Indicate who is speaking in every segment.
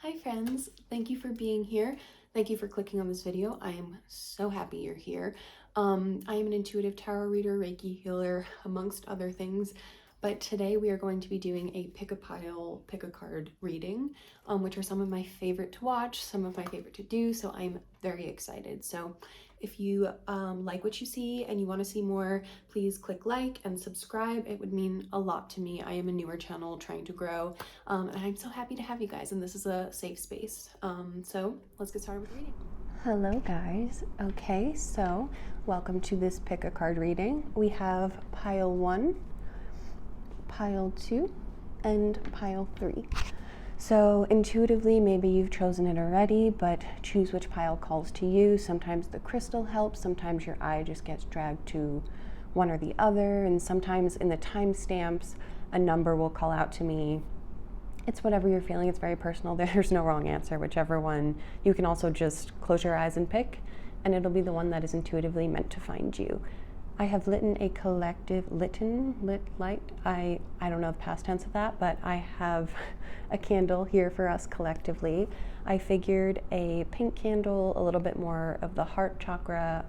Speaker 1: Hi friends, thank you for being here. Thank you for clicking on this video. I am so happy you're here. I am an intuitive tarot reader, Reiki healer, amongst other things. But today we are going to be doing a pick a pile, pick a card reading, which are some of my favorite to watch, some of my favorite to do. So I'm very excited. So if you like what you see and you want to see more, please click like and subscribe. It would mean a lot to me. I am a newer channel trying to grow, and I'm so happy to have you guys, and this is a safe space. So let's get started with reading. Hello guys. Okay, so welcome to this pick a card reading. We have pile 1, pile 2, and pile 3. So intuitively, maybe you've chosen it already, but choose which pile calls to you. Sometimes the crystal helps, sometimes your eye just gets dragged to one or the other, and sometimes in the timestamps, a number will call out to me. It's whatever you're feeling, it's very personal. There's no wrong answer, whichever one. You can also just close your eyes and pick, and it'll be the one that is intuitively meant to find you. I have lit a collective, light, I don't know the past tense of that, but I have a candle here for us collectively. I figured a pink candle, a little bit more of the heart chakra,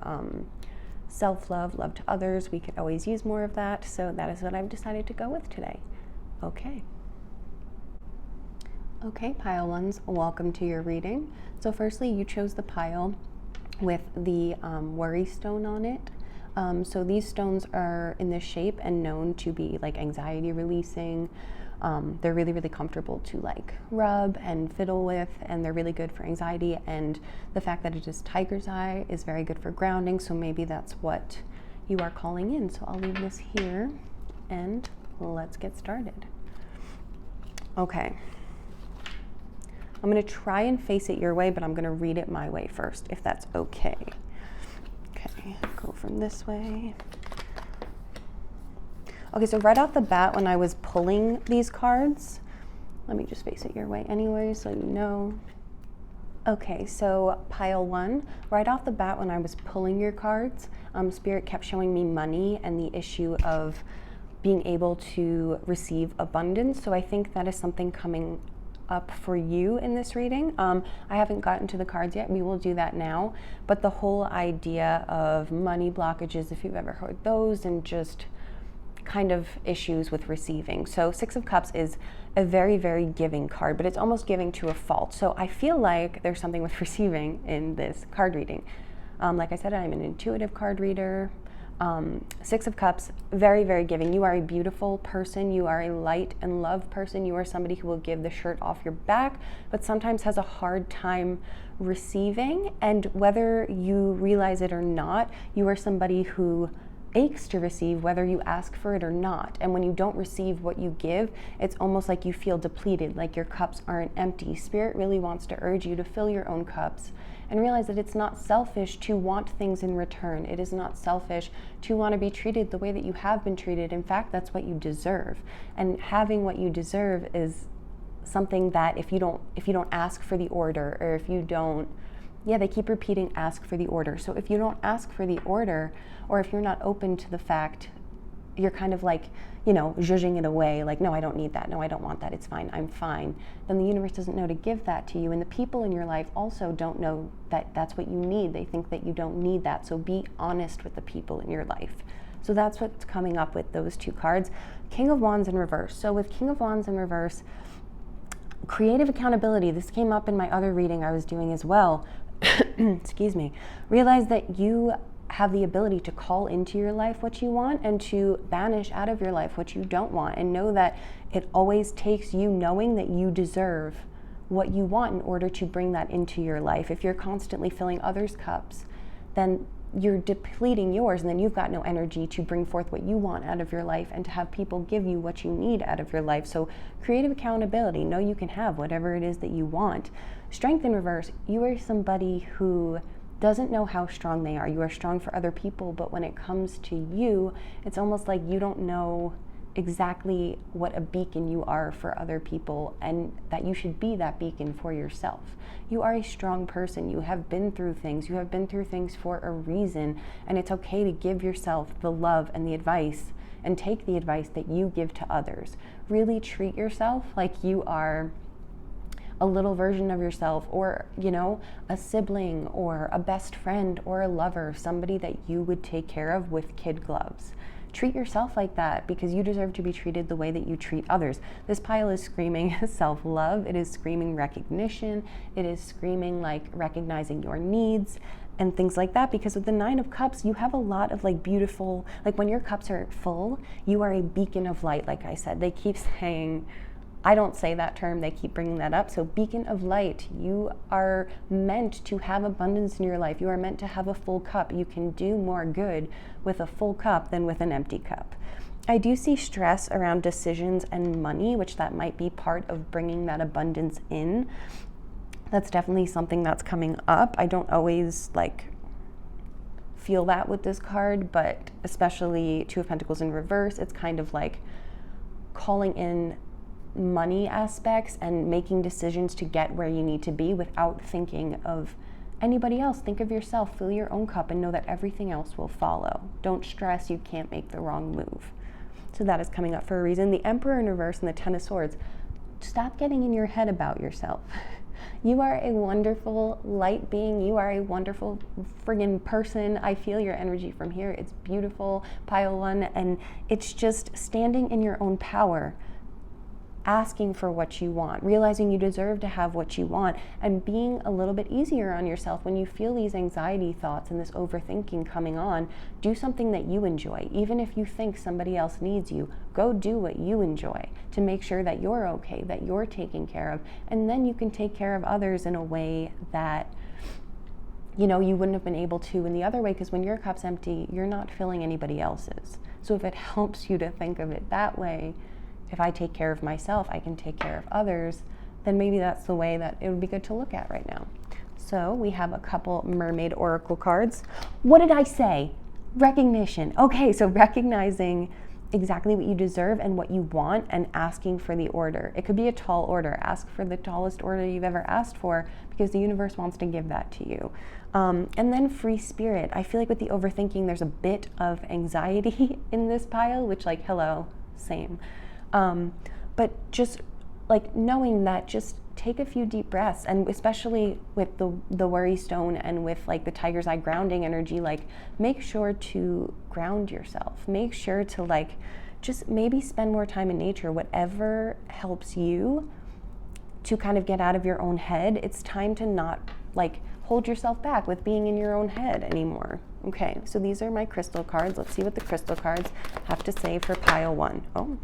Speaker 1: self-love, love to others. We could always use more of that, so that is what I've decided to go with today. Okay, pile 1s, welcome to your reading. So firstly, you chose the pile with the worry stone on it. So these stones are in this shape and known to be like anxiety releasing. They're really, really comfortable to like rub and fiddle with, and they're really good for anxiety. And the fact that it is tiger's eye is very good for grounding. So maybe that's what you are calling in. So I'll leave this here and let's get started. Okay. I'm going to try and face it your way, but I'm going to read it my way first, if that's okay. Okay, go from this way. Okay, so right off the bat, when I was pulling these cards, let me just face it your way anyway, so you know. Okay, so pile 1, right off the bat, when I was pulling your cards, Spirit kept showing me money and the issue of being able to receive abundance. So I think that is something coming up for you in this reading. I haven't gotten to the cards yet. We will do that now. But the whole idea of money blockages, if you've ever heard those, and just kind of issues with receiving. So 6 of Cups is a very, very giving card, but it's almost giving to a fault. So I feel like there's something with receiving in this card reading. Like I said, I'm an intuitive card reader. 6 of Cups, very, very giving. You are a beautiful person. You are a light and love person. You are somebody who will give the shirt off your back, but sometimes has a hard time receiving. And whether you realize it or not, you are somebody who aches to receive, whether you ask for it or not. And when you don't receive what you give, it's almost like you feel depleted, like your cups aren't empty. Spirit really wants to urge you to fill your own cups and realize that it's not selfish to want things in return. It is not selfish to want to be treated the way that you have been treated. In fact, that's what you deserve. And having what you deserve is something that if you don't ask for the order, or if you don't, they keep repeating ask for the order. So if you don't ask for the order, or if you're not open to the fact, you're kind of like, zhuzhing it away, like, no, I don't need that. No, I don't want that. It's fine. I'm fine. Then the universe doesn't know to give that to you. And the people in your life also don't know that that's what you need. They think that you don't need that. So be honest with the people in your life. So that's what's coming up with those 2 cards. King of Wands in reverse. So with King of Wands in reverse, creative accountability. This came up in my other reading I was doing as well. Excuse me. Realize that you have the ability to call into your life what you want and to banish out of your life what you don't want, and know that it always takes you knowing that you deserve what you want in order to bring that into your life. If you're constantly filling others' cups, then you're depleting yours, and then you've got no energy to bring forth what you want out of your life and to have people give you what you need out of your life. So creative accountability, know you can have whatever it is that you want. Strength in reverse, you are somebody who doesn't know how strong they are. You are strong for other people, but when it comes to you, it's almost like you don't know exactly what a beacon you are for other people, and that you should be that beacon for yourself. You are a strong person. You have been through things. You have been through things for a reason, and it's okay to give yourself the love and the advice, and take the advice that you give to others. Really treat yourself like you are a little version of yourself, or, you know, a sibling or a best friend or a lover, somebody that you would take care of with kid gloves. Treat yourself like that, because you deserve to be treated the way that you treat others. This pile is screaming self-love. It is screaming recognition. It is screaming like recognizing your needs and things like that, because with the 9 of Cups, you have a lot of like beautiful, like when your cups are full, you are a beacon of light. Like I said, they keep saying, I don't say that term, they keep bringing that up. So beacon of light, you are meant to have abundance in your life. You are meant to have a full cup. You can do more good with a full cup than with an empty cup. I do see stress around decisions and money, which that might be part of bringing that abundance in. That's definitely something that's coming up. I don't always like feel that with this card, but especially 2 of Pentacles in reverse, it's kind of like calling in money aspects and making decisions to get where you need to be without thinking of anybody else. Think of yourself, fill your own cup, and know that everything else will follow. Don't stress, you can't make the wrong move. So that is coming up for a reason. The Emperor in reverse and the 10 of Swords. Stop getting in your head about yourself. You are a wonderful light being. You are a wonderful friggin' person. I feel your energy from here. It's beautiful, pile 1, and it's just standing in your own power, asking for what you want, realizing you deserve to have what you want, and being a little bit easier on yourself when you feel these anxiety thoughts and this overthinking coming on. Do something that you enjoy. Even if you think somebody else needs you, go do what you enjoy to make sure that you're okay, that you're taken care of, and then you can take care of others in a way that, you know, you wouldn't have been able to in the other way, because when your cup's empty, you're not filling anybody else's. So if it helps you to think of it that way, if I take care of myself, I can take care of others, then maybe that's the way that it would be good to look at right now. So we have a couple Mermaid Oracle cards. What did I say? Recognition. Okay, so recognizing exactly what you deserve and what you want and asking for the order. It could be a tall order. Ask for the tallest order you've ever asked for, because the universe wants to give that to you. And then free spirit. I feel like with the overthinking, there's a bit of anxiety in this pile, which, like, hello, same. But just like knowing that, just take a few deep breaths, and especially with the worry stone and with like the tiger's eye grounding energy, like make sure to ground yourself. Make sure to like just maybe spend more time in nature, whatever helps you to kind of get out of your own head. It's time to not like hold yourself back with being in your own head anymore. Okay, so these are my crystal cards. Let's see what the crystal cards have to say for pile 1. Oh.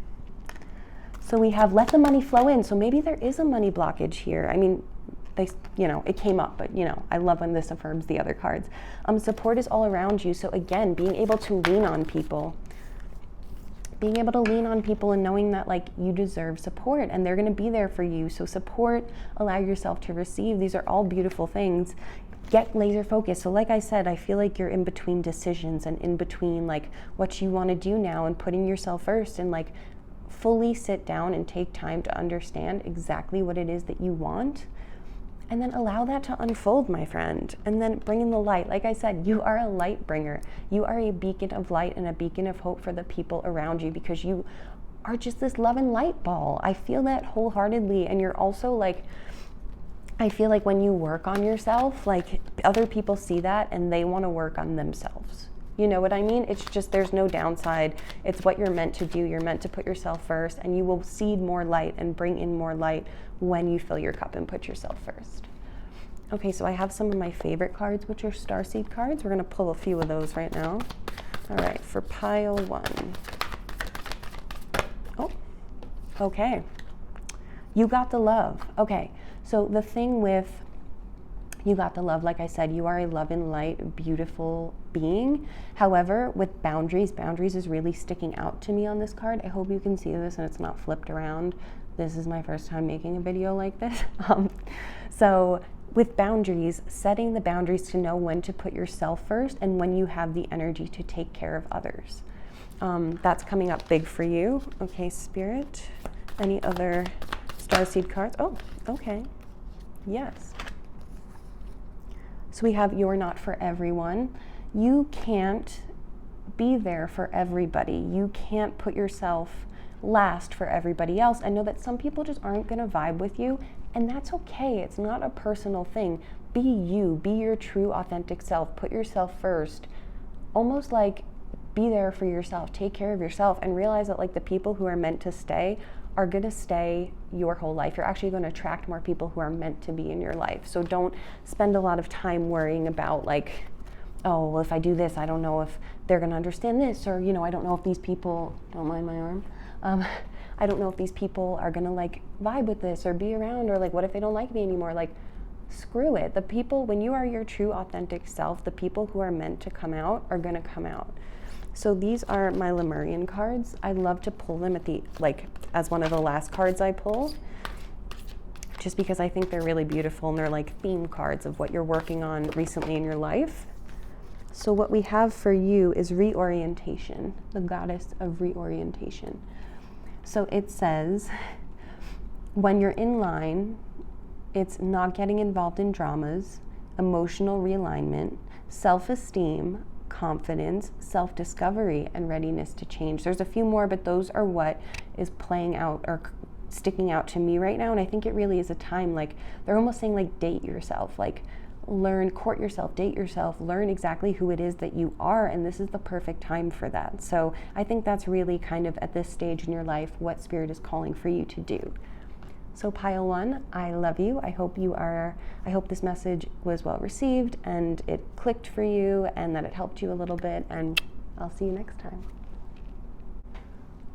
Speaker 1: So we have let the money flow in. So maybe there is a money blockage here. I mean, they, you know, it came up, but you know, I love when this affirms the other cards. Support is all around you. So again, being able to lean on people, and knowing that like you deserve support and they're going to be there for you. So support, allow yourself to receive. These are all beautiful things. Get laser focused. So like I said, I feel like you're in between decisions and in between like what you want to do now and putting yourself first, and like fully sit down and take time to understand exactly what it is that you want, and then allow that to unfold, my friend. And then bring in the light. Like I said, you are a light bringer. You are a beacon of light and a beacon of hope for the people around you, because you are just this love and light ball. I feel that wholeheartedly. And you're also like, I feel like when you work on yourself, like other people see that and they want to work on themselves. You know what I mean? It's just, there's no downside. It's what you're meant to do. You're meant to put yourself first, and you will seed more light and bring in more light when you fill your cup and put yourself first. Okay, so I have some of my favorite cards, which are starseed cards. We're going to pull a few of those right now. All right, for pile 1. Oh, okay. You got the love. Okay, so the thing with you got the love, like I said, you are a love and light, beautiful being. However, with boundaries is really sticking out to me on this card. I hope you can see this and it's not flipped around. This is my first time making a video like this. So with boundaries, setting the boundaries to know when to put yourself first and when you have the energy to take care of others. That's coming up big for you. Okay, Spirit. Any other starseed cards? Oh, okay. Yes. So we have you're not for everyone. You can't be there for everybody. You can't put yourself last for everybody else. I know that some people just aren't going to vibe with you. And that's okay. It's not a personal thing. Be you, be your true authentic self. Put yourself first. Almost like be there for yourself, take care of yourself, and realize that like the people who are meant to stay are going to stay your whole life. You're actually going to attract more people who are meant to be in your life. So don't spend a lot of time worrying about like, oh, well, if I do this, I don't know if they're going to understand this, or, I don't know if these people, don't mind my arm, I don't know if these people are going to like vibe with this or be around, or like, what if they don't like me anymore? Like, screw it. The people, when you are your true authentic self, the people who are meant to come out are going to come out. So these are my Lemurian cards. I love to pull them at the, like, as one of the last cards I pull, just because I think they're really beautiful, and they're like theme cards of what you're working on recently in your life. So what we have for you is reorientation, the goddess of reorientation. So it says, when you're in line, it's not getting involved in dramas, emotional realignment, self-esteem, confidence, self-discovery, and readiness to change. There's a few more, but those are what is playing out or sticking out to me right now. And I think it really is a time, like, they're almost saying like date yourself, like court yourself, date yourself, learn exactly who it is that you are, and this is the perfect time for that. So I think that's really kind of at this stage in your life what Spirit is calling for you to do. So pile 1, I love you. I hope this message was well received and it clicked for you and that it helped you a little bit, and I'll see you next time.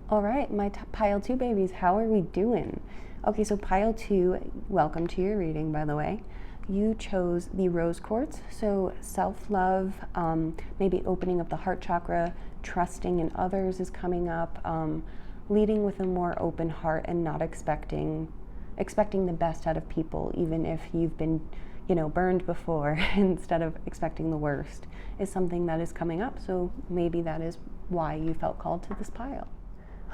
Speaker 1: All right, my pile 2 babies, how are we doing? Okay, so pile 2, welcome to your reading, by the way. You chose the rose quartz, so self-love, maybe opening up the heart chakra, trusting in others is coming up, leading with a more open heart and not expecting the best out of people, even if you've been, burned before, instead of expecting the worst, is something that is coming up. So maybe that is why you felt called to this pile.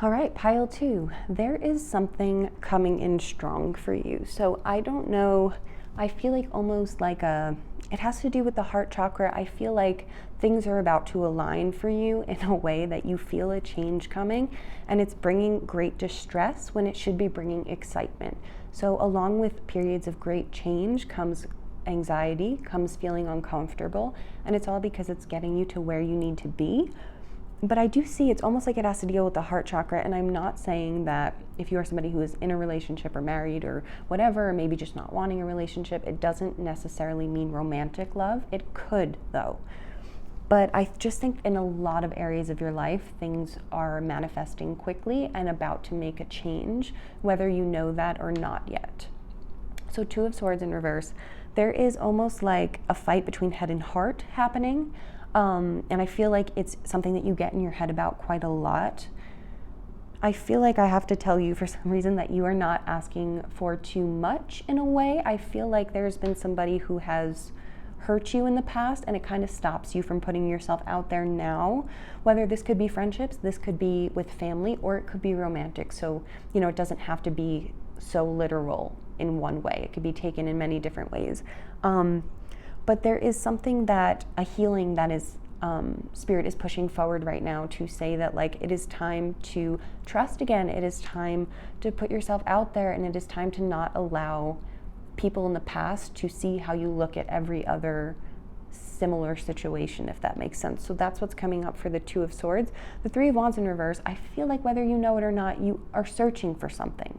Speaker 1: All right, pile 2, there is something coming in strong for you. So I don't know, I feel like almost like it has to do with the heart chakra. I feel like things are about to align for you in a way that you feel a change coming, and it's bringing great distress when it should be bringing excitement. So along with periods of great change comes anxiety, comes feeling uncomfortable, and it's all because it's getting you to where you need to be. But I do see it's almost like it has to deal with the heart chakra, and I'm not saying that if you are somebody who is in a relationship or married or whatever, or maybe just not wanting a relationship, it doesn't necessarily mean romantic love. It could, though. But I just think in a lot of areas of your life, things are manifesting quickly and about to make a change, whether you know that or not yet. So 2 of Swords in reverse, there is almost like a fight between head and heart happening. And I feel like it's something that you get in your head about quite a lot. I feel like I have to tell you for some reason that you are not asking for too much in a way. I feel like there's been somebody who has hurt you in the past, and it kind of stops you from putting yourself out there now. Whether this could be friendships, this could be with family, or it could be romantic. So, it doesn't have to be so literal in one way. It could be taken in many different ways. But there is something a healing that is, Spirit is pushing forward right now to say that like it is time to trust again. It is time to put yourself out there, and it is time to not allow people in the past to see how you look at every other similar situation, if that makes sense. So that's what's coming up for the 2 of Swords. The 3 of Wands in reverse, I feel like whether you know it or not, you are searching for something.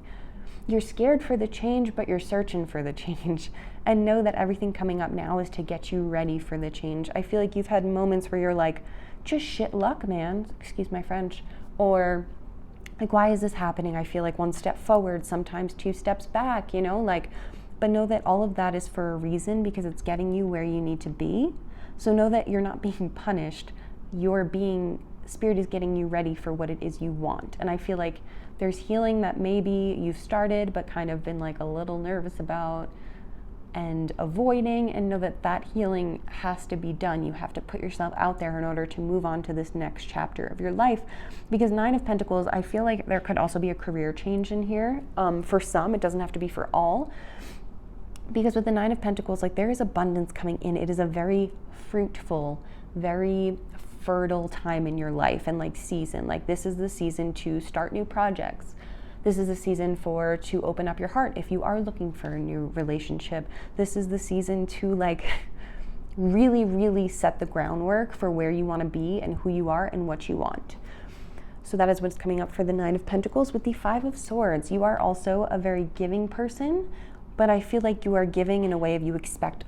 Speaker 1: You're scared for the change, but you're searching for the change. And know that everything coming up now is to get you ready for the change. I feel like you've had moments where you're like, just shit luck, man. Excuse my French. Or like, why is this happening? I feel like 1 step forward, sometimes 2 steps back, but know that all of that is for a reason, because it's getting you where you need to be. So know that you're not being punished. Spirit is getting you ready for what it is you want. And I feel like there's healing that maybe you've started but kind of been like a little nervous about and avoiding, and know that healing has to be done. You have to put yourself out there in order to move on to this next chapter of your life. Because 9 of Pentacles, I feel like there could also be a career change in here. For some, it doesn't have to be for all. Because with the 9 of Pentacles, like, there is abundance coming in. It is a very fruitful, very fertile time in your life and like season. Like, this is the season to start new projects. This is a season to open up your heart if you are looking for a new relationship. This is the season to like really, really set the groundwork for where you want to be and who you are and what you want. So that is what's coming up for the Nine of Pentacles with the Five of Swords. You are also a very giving person, but I feel like you are giving in a way of you expect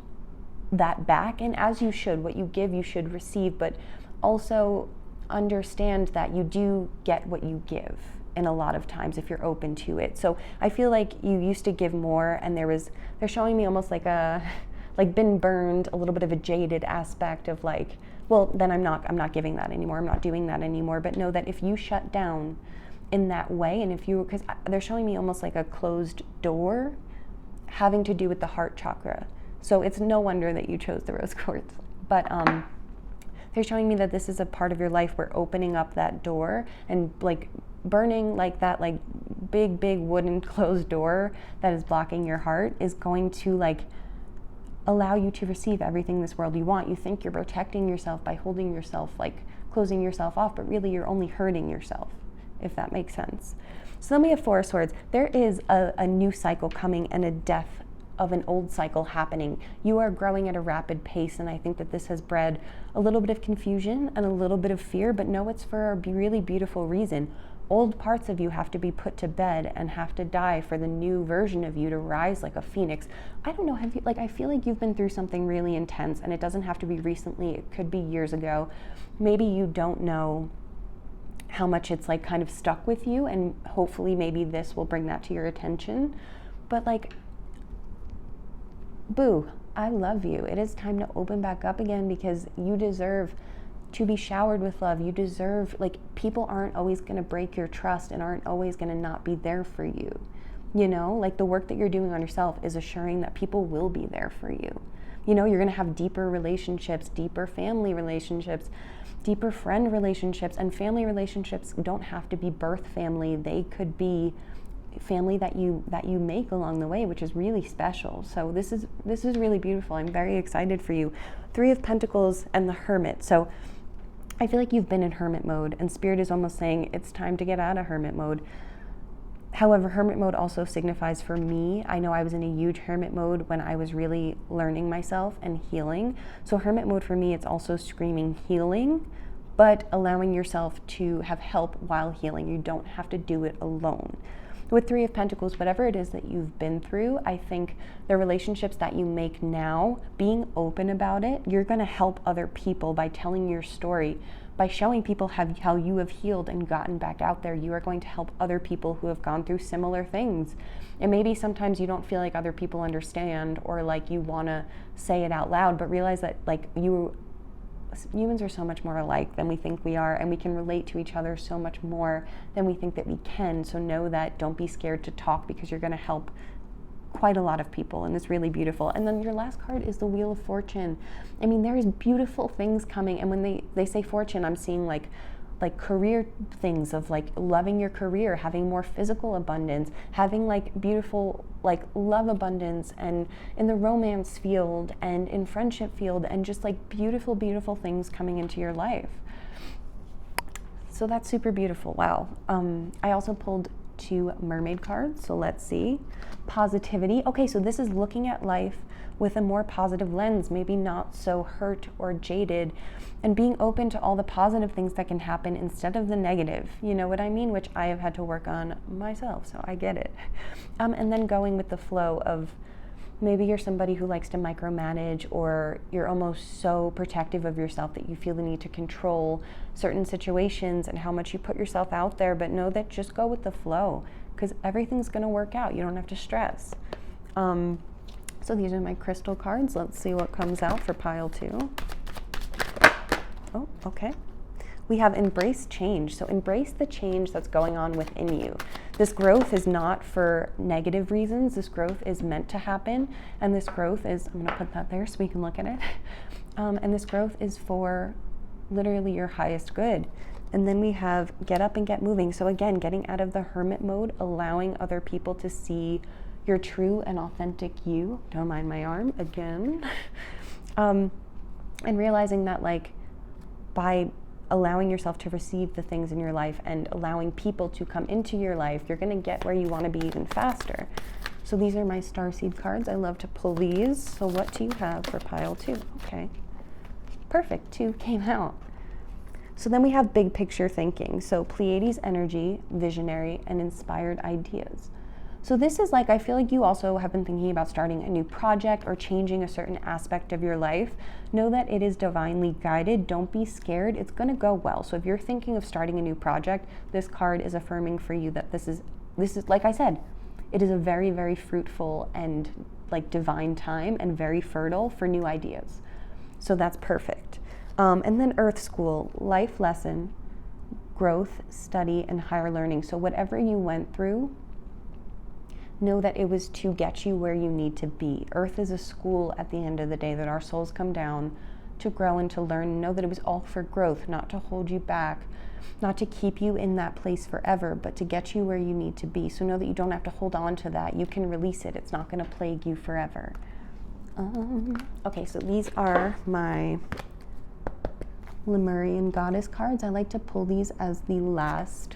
Speaker 1: that back. And as you should, what you give, you should receive, but also understand that you do get what you give. And a lot of times if you're open to it. So I feel like you used to give more, and they're showing me almost like been burned, a little bit of a jaded aspect of like, well, then I'm not giving that anymore. I'm not doing that anymore. But know that if you shut down in that way, and because they're showing me almost like a closed door having to do with the heart chakra. So it's no wonder that you chose the rose quartz. But they're showing me that this is a part of your life where opening up that door and like burning like that like big wooden closed door that is blocking your heart is going to like allow you to receive everything this world you want. You think you're protecting yourself by holding yourself, like closing yourself off, but really you're only hurting yourself, if that makes sense. So then we have Four of Swords. There is a new cycle coming and a death of an old cycle happening. You are growing at a rapid pace, and I think that this has bred a little bit of confusion and a little bit of fear, but no, it's for a really beautiful reason. Old parts of you have to be put to bed and have to die for the new version of you to rise like a phoenix. I don't know, I feel like you've been through something really intense, and it doesn't have to be recently, it could be years ago. Maybe you don't know how much it's like kind of stuck with you, and hopefully maybe this will bring that to your attention. But like, boo, I love you. It is time to open back up again because you deserve to be showered with love. You deserve, like, people aren't always going to break your trust and aren't always going to not be there for you. You know, like the work that you're doing on yourself is assuring that people will be there for you. You know, you're going to have deeper relationships, deeper family relationships, deeper friend relationships, and family relationships don't have to be birth family. They could be family that you make along the way, which is really special. So this is really beautiful. I'm very excited for you. Three of Pentacles and the Hermit. So I feel like you've been in hermit mode, and Spirit is almost saying it's time to get out of hermit mode. However, hermit mode also signifies for me, I know I was in a huge hermit mode when I was really learning myself and healing. So hermit mode for me, it's also screaming healing, but allowing yourself to have help while healing. You don't have to do it alone. With Three of Pentacles, whatever it is that you've been through, I think the relationships that you make now, being open about it, you're going to help other people by telling your story, by showing people how you have healed and gotten back out there. You are going to help other people who have gone through similar things. And maybe sometimes you don't feel like other people understand, or like you want to say it out loud, but realize that like humans are so much more alike than we think we are, and we can relate to each other so much more than we think that we can. So know that, don't be scared to talk, because you're going to help quite a lot of people, and it's really beautiful. And then your last card is the Wheel of Fortune. I mean, there is beautiful things coming, and when they say fortune, I'm seeing like career things of like loving your career, having more physical abundance, having like beautiful like love abundance, and in the romance field and in friendship field, and just like beautiful things coming into your life. So that's super beautiful. Wow. I also pulled 2 mermaid cards, so let's see. Positivity. Okay, so this is looking at life with a more positive lens, maybe not so hurt or jaded, and being open to all the positive things that can happen instead of the negative. You know what I mean? Which I have had to work on myself, so I get it. And then going with the flow of, maybe you're somebody who likes to micromanage, or you're almost so protective of yourself that you feel the need to control certain situations and how much you put yourself out there, but know that just go with the flow, because everything's going to work out. You don't have to stress. So these are my crystal cards. Let's see what comes out for pile 2. Oh, okay. We have embrace change. So embrace the change that's going on within you. This growth is not for negative reasons. This growth is meant to happen. And this growth is, I'm going to put that there so we can look at it. And this growth is for literally your highest good. And then we have get up and get moving. So again, getting out of the hermit mode, allowing other people to see your true and authentic you. Don't mind my arm again. And realizing that like by allowing yourself to receive the things in your life and allowing people to come into your life, you're going to get where you want to be even faster. So these are my starseed cards. I love to pull these. So what do you have for pile 2? Okay, perfect, 2 came out. So then we have big picture thinking. So Pleiades energy, visionary, and inspired ideas. So this is like, I feel like you also have been thinking about starting a new project or changing a certain aspect of your life. Know that it is divinely guided. Don't be scared. It's going to go well. So if you're thinking of starting a new project, this card is affirming for you that this is like I said, it is a very, very fruitful and like divine time and very fertile for new ideas. So that's perfect. And then Earth School, life lesson, growth, study, and higher learning. So whatever you went through, know that it was to get you where you need to be. Earth is a school at the end of the day that our souls come down to grow and to learn. Know that it was all for growth, not to hold you back, not to keep you in that place forever, but to get you where you need to be. So know that you don't have to hold on to that. You can release it. It's not going to plague you forever. Okay, so these are my Lemurian goddess cards. I like to pull these as the last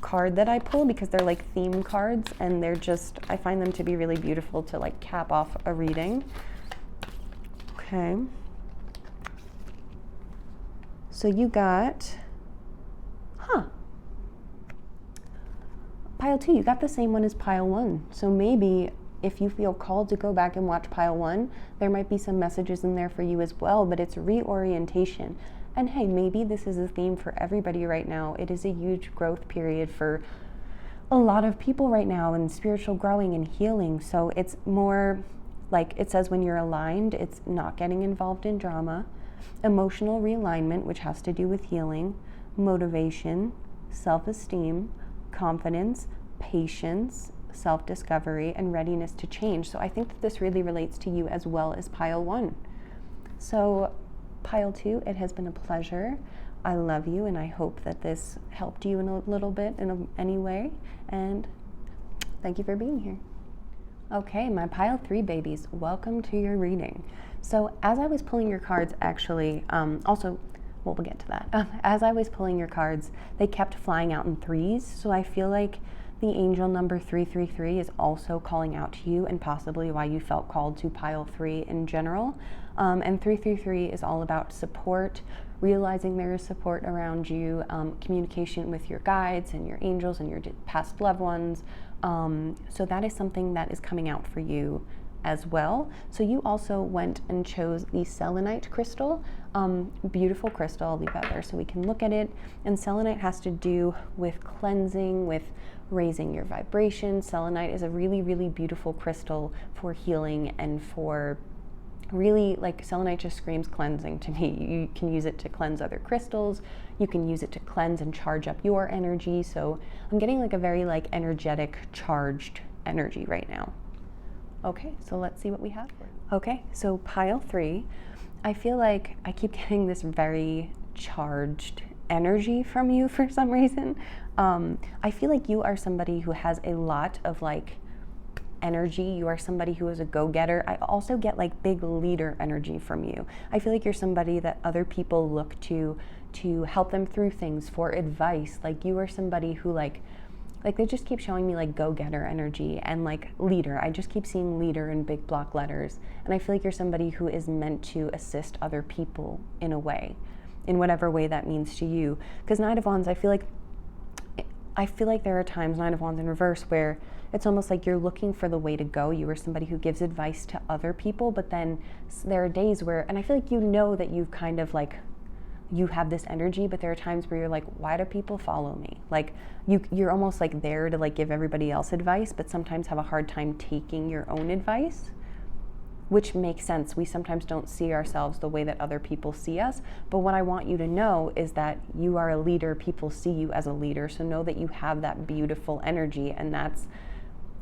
Speaker 1: card that I pull because they're like theme cards and they're just, I find them to be really beautiful to like cap off a reading. Okay. So you got, pile 2, you got the same one as pile 1. So maybe if you feel called to go back and watch pile 1, there might be some messages in there for you as well, but it's reorientation. And hey, maybe this is a theme for everybody right now. It is a huge growth period for a lot of people right now in spiritual growing and healing. So it's more like it says when you're aligned, it's not getting involved in drama, emotional realignment, which has to do with healing, motivation, self-esteem, confidence, patience, self-discovery, and readiness to change. So I think that this really relates to you as well as pile 1. So pile 2, it has been a pleasure. I love you, and I hope that this helped you in a little bit in any way, and thank you for being here. Okay, my pile 3 babies, welcome to your reading. So as I was pulling your cards, actually, we'll get to that. As I was pulling your cards, they kept flying out in 3s, so I feel like the angel number 333 is also calling out to you and possibly why you felt called to pile 3 in general. And 333 is all about support, realizing there is support around you, communication with your guides and your angels and your past loved ones. So that is something that is coming out for you as well. So you also went and chose the selenite crystal. Beautiful crystal. I'll leave that there so we can look at it. And selenite has to do with cleansing, with raising your vibration. Selenite is a really, really beautiful crystal for healing and for really, like, selenite just screams cleansing to me. You can use it to cleanse other crystals. You can use it to cleanse and charge up your energy. So I'm getting like a very like energetic, charged energy right now. Okay, so let's see what we have. Okay, so pile 3, I feel like I keep getting this very charged energy from you for some reason. I feel like you are somebody who has a lot of like energy. You are somebody who is a go-getter. I also get like big leader energy from you. I feel like you're somebody that other people look to help them through things, for advice. Like you are somebody who like they just keep showing me like go-getter energy and like leader. I just keep seeing leader in big block letters. And I feel like you're somebody who is meant to assist other people in a way, in whatever way that means to you. Because Knight of Wands, I feel like there are times, Knight of Wands in reverse, where it's almost like you're looking for the way to go. You are somebody who gives advice to other people, but then there are days where, and I feel like you know that you've kind of like, you have this energy, but there are times where you're like, why do people follow me? Like you're almost like there to like give everybody else advice, but sometimes have a hard time taking your own advice, which makes sense. We sometimes don't see ourselves the way that other people see us. But what I want you to know is that you are a leader. People see you as a leader. So know that you have that beautiful energy, and that's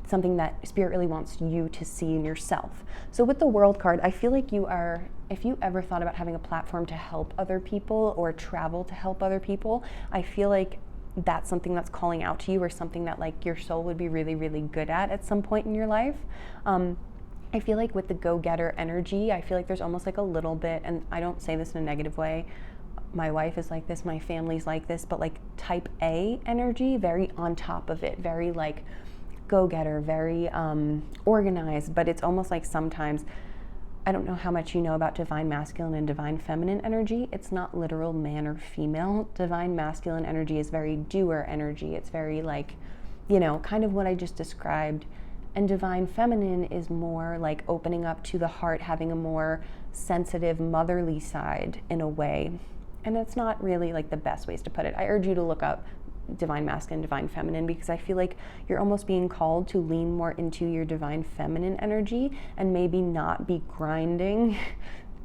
Speaker 1: something that Spirit really wants you to see in yourself. So with the World card, I feel like you are, if you ever thought about having a platform to help other people or travel to help other people, I feel like that's something that's calling out to you, or something that like your soul would be really, really good at some point in your life. I feel like with the go-getter energy, I feel like there's almost like a little bit, and I don't say this in a negative way, my wife is like this, my family's like this, but like type A energy, very on top of it, very like go-getter, very organized. But it's almost like sometimes, I don't know how much you know about divine masculine and divine feminine energy. It's not literal man or female. Divine masculine energy is very doer energy. It's very like, you know, kind of what I just described. And divine feminine is more like opening up to the heart, having a more sensitive, motherly side in a way. And that's not really like the best ways to put it. I urge you to look up divine masculine, divine feminine, because I feel like you're almost being called to lean more into your divine feminine energy and maybe not be grinding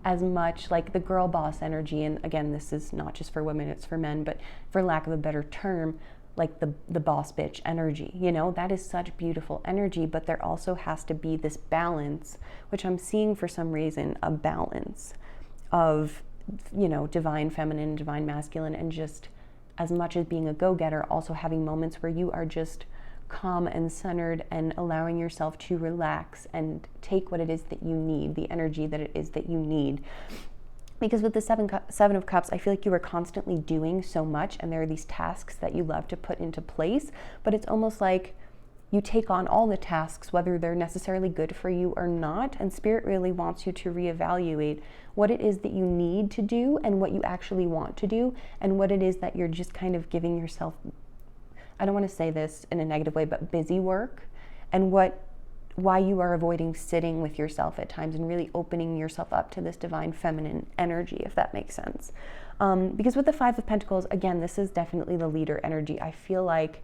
Speaker 1: as much, like the girl boss energy. And again, this is not just for women, it's for men, but for lack of a better term, like the boss bitch energy, you know, that is such beautiful energy. But there also has to be this balance, which I'm seeing for some reason, a balance of, you know, divine feminine, divine masculine, and just as much as being a go-getter, also having moments where you are just calm and centered and allowing yourself to relax and take what it is that you need, the energy that it is that you need. Because with the Seven of Cups, I feel like you are constantly doing so much, and there are these tasks that you love to put into place, but it's almost like you take on all the tasks, whether they're necessarily good for you or not, and Spirit really wants you to reevaluate what it is that you need to do and what you actually want to do, and what it is that you're just kind of giving yourself, I don't want to say this in a negative way, but busy work, and why you are avoiding sitting with yourself at times and really opening yourself up to this divine feminine energy, if that makes sense. Because with the Five of Pentacles, again, this is definitely the leader energy. I feel like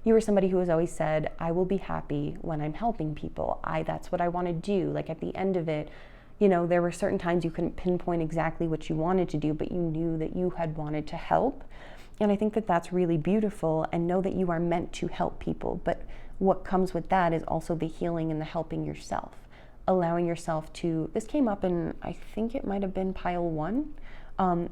Speaker 1: you were somebody who has always said, I will be happy when I'm helping people. That's what I want to do. Like at the end of it, you know, there were certain times you couldn't pinpoint exactly what you wanted to do, but you knew that you had wanted to help. And I think that that's really beautiful, and know that you are meant to help people. But what comes with that is also the healing and the helping yourself, allowing yourself to, this came up in, I think it might have been pile 1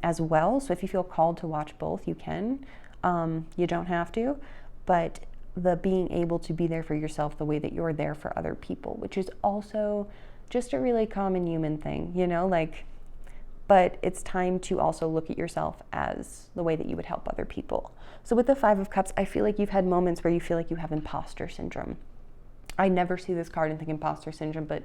Speaker 1: as well. So if you feel called to watch both, you can. You don't have to. But the being able to be there for yourself the way that you're there for other people, which is also just a really common human thing, you know, like, but it's time to also look at yourself as the way that you would help other people. So with the Five of Cups, I feel like you've had moments where you feel like you have imposter syndrome. I never see this card and think imposter syndrome, but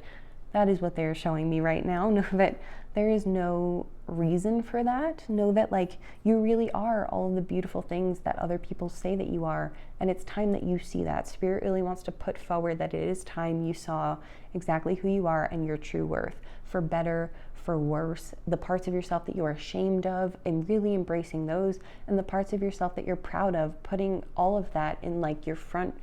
Speaker 1: that is what they're showing me right now. Know that there is no reason for that. Know that like you really are all of the beautiful things that other people say that you are, and it's time that you see that. Spirit really wants to put forward that it is time you saw exactly who you are and your true worth, for better, for worse, the parts of yourself that you are ashamed of, and really embracing those, and the parts of yourself that you're proud of, putting all of that in like your front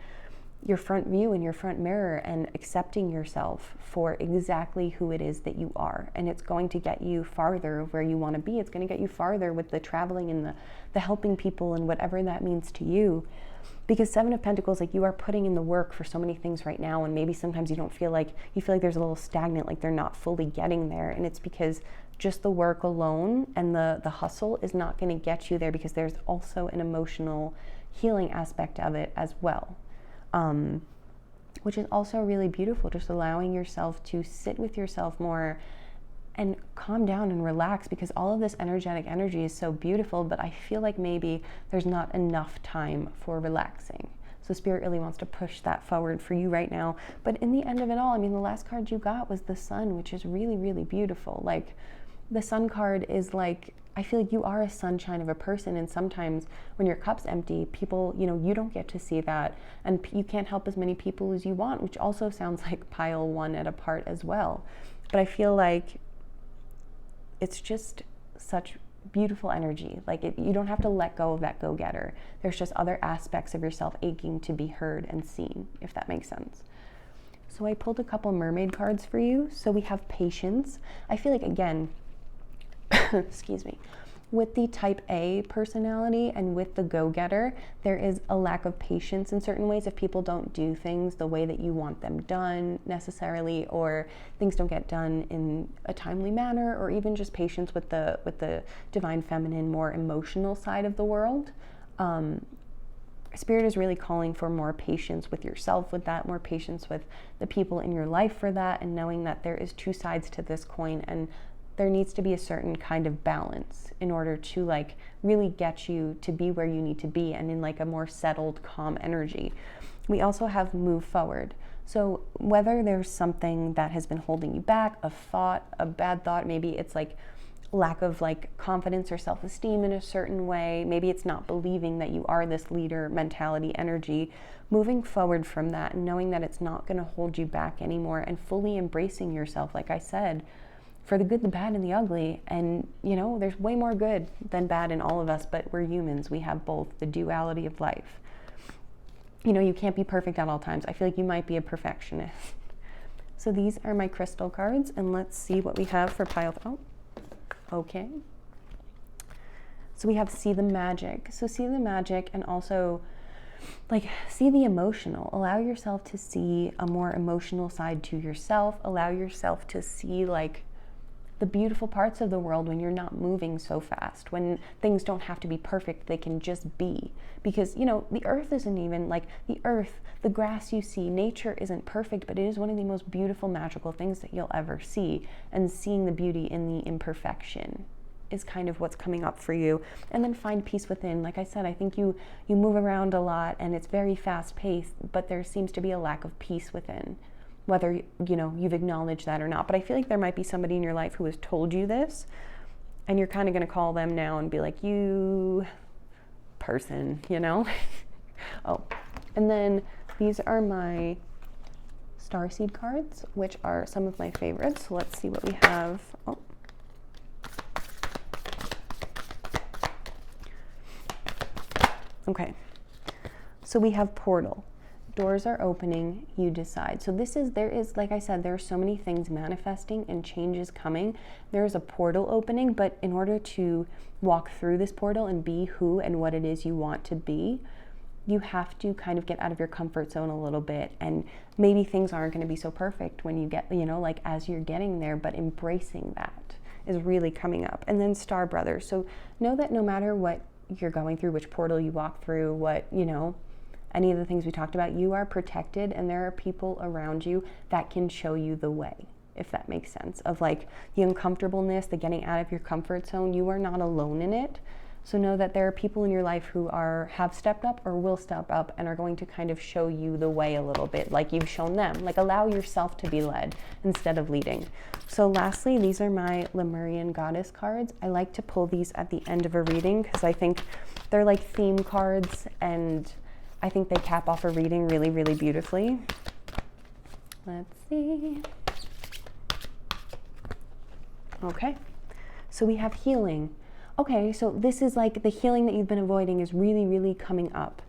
Speaker 1: view and your front mirror, and accepting yourself for exactly who it is that you are. And it's going to get you farther where you want to be. It's going to get you farther with the traveling and the helping people and whatever that means to you. Because Seven of Pentacles, like, you are putting in the work for so many things right now, and maybe sometimes you feel like there's a little stagnant, like they're not fully getting there. And it's because just the work alone and the hustle is not going to get you there, because there's also an emotional healing aspect of it as well. Which is also really beautiful, just allowing yourself to sit with yourself more and calm down and relax, because all of this energetic energy is so beautiful, but I feel like maybe there's not enough time for relaxing. So Spirit really wants to push that forward for you right now. But in the end of it all, I mean, the last card you got was the Sun, which is really, really beautiful. Like, the Sun card is like, I feel like you are a sunshine of a person, and sometimes when your cup's empty, people, you know, you don't get to see that, and you can't help as many people as you want, which also sounds like pile 1 at a part as well. But I feel like it's just such beautiful energy. Like, you don't have to let go of that go-getter. There's just other aspects of yourself aching to be heard and seen, if that makes sense. So I pulled a couple mermaid cards for you. So we have patience. I feel like, again, excuse me, with the type A personality and with the go-getter, there is a lack of patience in certain ways. If people don't do things the way that you want them done necessarily, or things don't get done in a timely manner, or even just patience with the divine feminine, more emotional side of the world. Spirit is really calling for more patience with yourself with that, more patience with the people in your life for that, and knowing that there is two sides to this coin, and there needs to be a certain kind of balance in order to like really get you to be where you need to be and in like a more settled, calm energy. We also have move forward. So whether there's something that has been holding you back, a thought, a bad thought, maybe it's like lack of like confidence or self-esteem in a certain way, maybe it's not believing that you are this leader mentality, energy, moving forward from that and knowing that it's not going to hold you back anymore and fully embracing yourself, like I said, for the good, the bad, and the ugly. And you know, there's way more good than bad in all of us, but we're humans. We have both, the duality of life. You know, you can't be perfect at all times. I feel like you might be a perfectionist. So these are my crystal cards, and let's see what we have for pile. Oh, okay. So we have see the magic. So see the magic, and also like see the emotional. Allow yourself to see a more emotional side to yourself. Allow yourself to see like the beautiful parts of the world when you're not moving so fast, when things don't have to be perfect, they can just be. Because, you know, the earth isn't even like the earth, the grass you see, nature isn't perfect, but it is one of the most beautiful, magical things that you'll ever see. And seeing the beauty in the imperfection is kind of what's coming up for you. And then find peace within. Like I said, I think you move around a lot and it's very fast paced, but there seems to be a lack of peace within. Whether, you know, you've acknowledged that or not. But I feel like there might be somebody in your life who has told you this, and you're kind of going to call them now and be like, you person, you know? Oh, and then these are my starseed cards, which are some of my favorites. So let's see what we have. Oh. Okay. So we have portal. Doors are opening, you decide. So there is, like I said, there are so many things manifesting and changes coming. There is a portal opening, but in order to walk through this portal and be who and what it is you want to be, you have to kind of get out of your comfort zone a little bit. And maybe things aren't going to be so perfect when you get, you know, like as you're getting there, but embracing that is really coming up. And then Star Brothers. So know that no matter what you're going through, which portal you walk through, what, you know, any of the things we talked about, you are protected and there are people around you that can show you the way, if that makes sense, of like the uncomfortableness, the getting out of your comfort zone. You are not alone in it. So know that there are people in your life who have stepped up or will step up and are going to kind of show you the way a little bit, like you've shown them. Like allow yourself to be led instead of leading. So lastly, these are my Lemurian Goddess cards. I like to pull these at the end of a reading because I think they're like theme cards, and I think they cap off a reading really, really beautifully. Let's see. Okay, so we have healing. Okay, so this is like the healing that you've been avoiding is really, really coming up.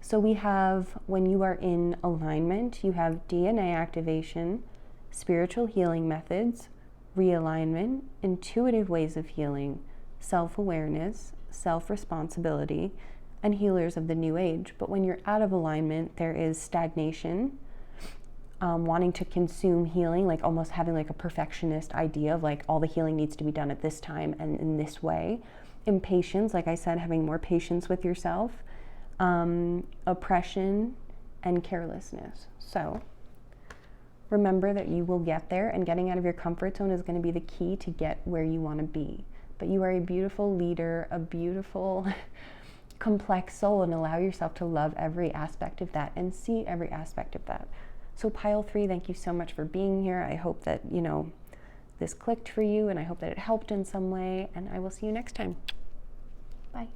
Speaker 1: So we have, when you are in alignment, you have DNA activation, spiritual healing methods, realignment, intuitive ways of healing, self-awareness, self-responsibility, and healers of the new age. But when you're out of alignment, there is stagnation, wanting to consume healing, like almost having like a perfectionist idea of like all the healing needs to be done at this time and in this way. Impatience, like I said, having more patience with yourself, oppression, and carelessness. So remember that you will get there, and getting out of your comfort zone is going to be the key to get where you want to be. But you are a beautiful leader, a beautiful complex soul, and allow yourself to love every aspect of that and see every aspect of that. So pile 3, thank you so much for being here. I hope that, you know, this clicked for you, and I hope that it helped in some way, and I will see you next time. Bye.